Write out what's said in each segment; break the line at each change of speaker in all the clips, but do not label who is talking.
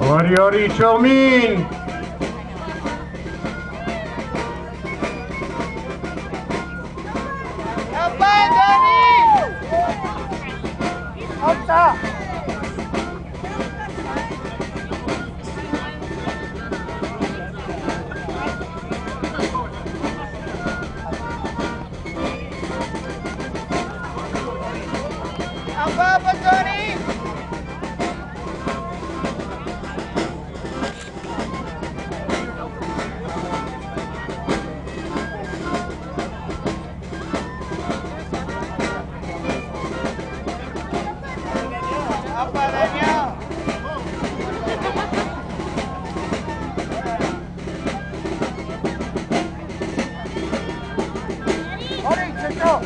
Ori Ori Chomin.
Apa Tony? Apa adanya? Ori, cocok.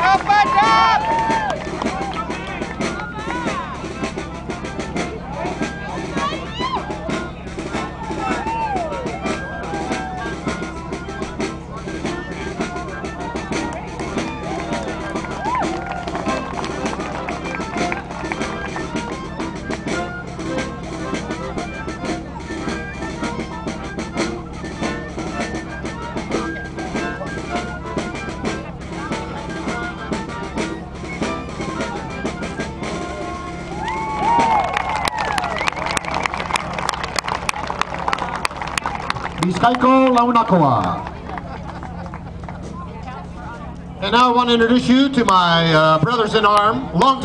Apa dah?
Miskaiko Launakoa. And now I want to introduce you to my brothers in arms, long time.